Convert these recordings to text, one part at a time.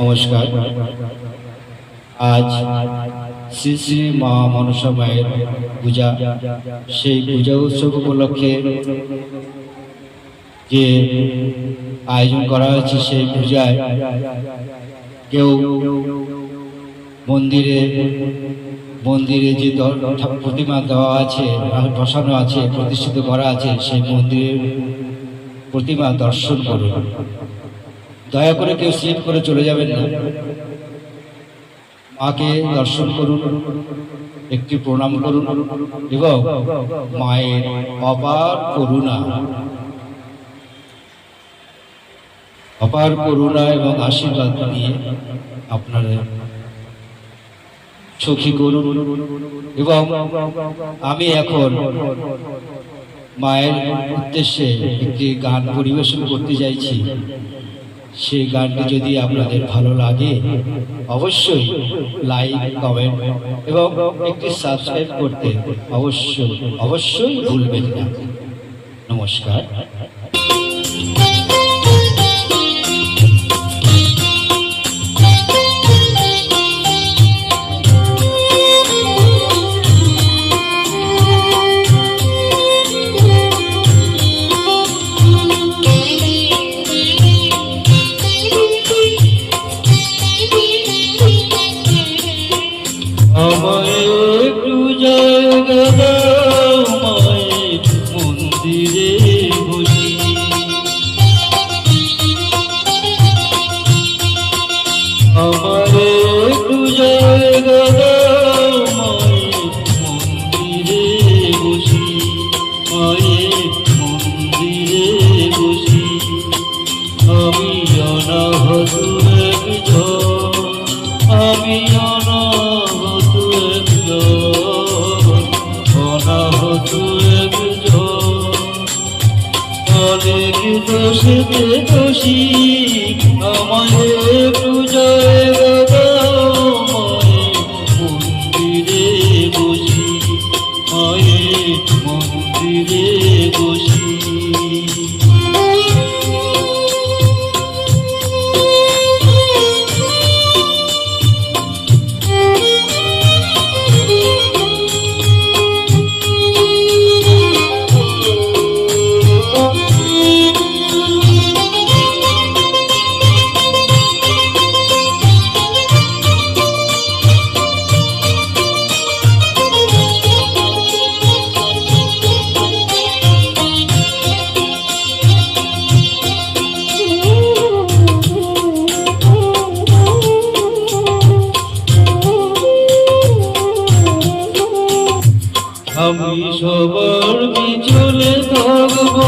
নমস্কার। আজ শ্রী শ্রী মা মনসা মায়ের পূজা, সেই পূজা উৎসব উপলক্ষে যে আয়োজন করা হয়েছে, সেই পূজায় কেউ মন্দিরে যে প্রতিমা দেওয়া আছে, বসানো আছে, প্রতিষ্ঠিত করা আছে, সেই মন্দিরের প্রতিমা দর্শন করুন। দয়া করে কেউ স্লিপ করে চলে যাবেন না। মাকে দর্শন করুন, একটি প্রণাম করুন এবং মায়ের অপার করুণা এবং আশীর্বাদ নিয়ে আপনারা সুখী করুন। এবং আমি এখন মায়ের উদ্দেশ্যে একটি গান পরিবেশন করতে চাইছি। সেই গানটি যদি আপনাদের ভালো লাগে অবশ্যই লাইক, কমেন্ট এবং একটি সাবস্ক্রাইব করতে অবশ্যই ভুলবেন না। নমস্কার। দোষী আমায় পূজায় মন্দিরে বসি, মায়ের মন্দিরে বসি। আমি সবার পিছনে থাকবো,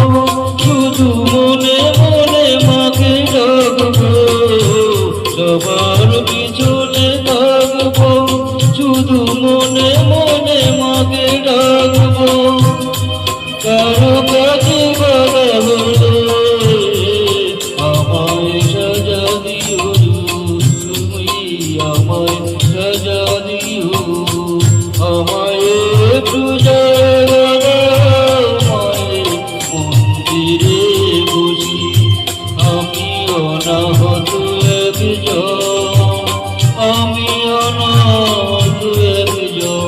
শুধু মনে মনে মাকে ডাকবো। সবার পিছনে থাকবো, শুধু মনে মনে মাকে ডাকবো। কারো কাছে বাধা হলে আমায় সাজা দিও, তুমি আমায় সাজা দিও। আমায় মন্দিরে বসি, আমি অনাহত একজন, আমি অনাহত একজন।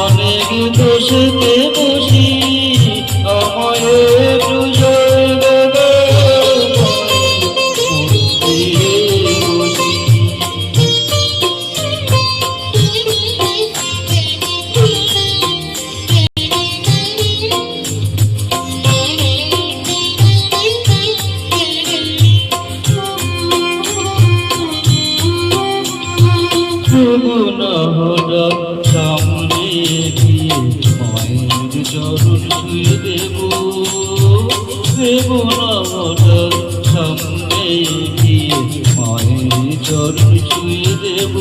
অনেক দোষেতে বসি, আমায় সামনে গিয়ে মায়ের চরণ ছুঁয়ে দেব। সামনে গিয়ে মায়ের চরণ ছুঁয়ে দেব।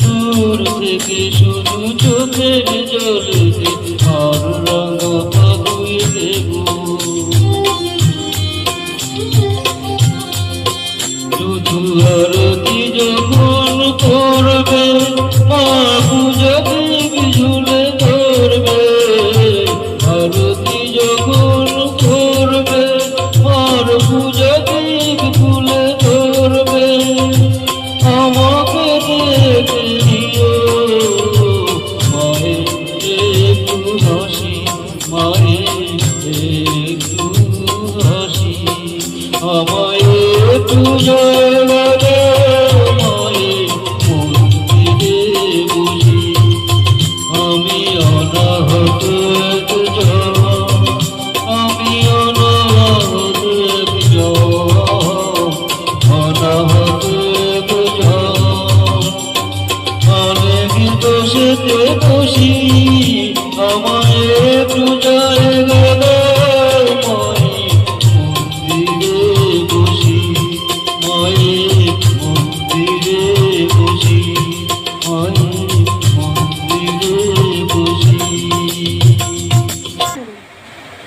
দূর থেকে শুধু চোখের জলে আর রাঙা পাগুয়ে দেব। শুধু আরতি যখন করবে, মা পূজা দেবী ঝুলে ধরবে। আরতি যখন একটু হাসি, আমায় একটু জয়গানে মায়ের মন্দিরে বসি। আমি অনাহত একজন, আমি অনাহত একজন, অনাহত একজন। অনেক দোষেতে বসি, আমায় একটু জায়গা দাও মায়ের মন্দিরে বসি, মায়ের মন্দিরে বসি, মায়ের মন্দিরে বসি।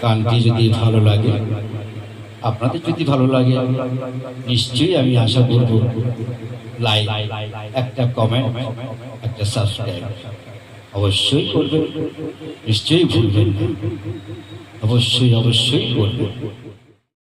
গানটি যদি ভালো লাগে, আপনাদের যদি ভালো লাগে, নিশ্চয়ই আমি আশা করব লাইক, একটা কমেন্ট, একটা সাবস্ক্রাইব অবশ্যই করবেন, নিশ্চয়ই ভুলবেন না, অবশ্যই অবশ্যই করবেন।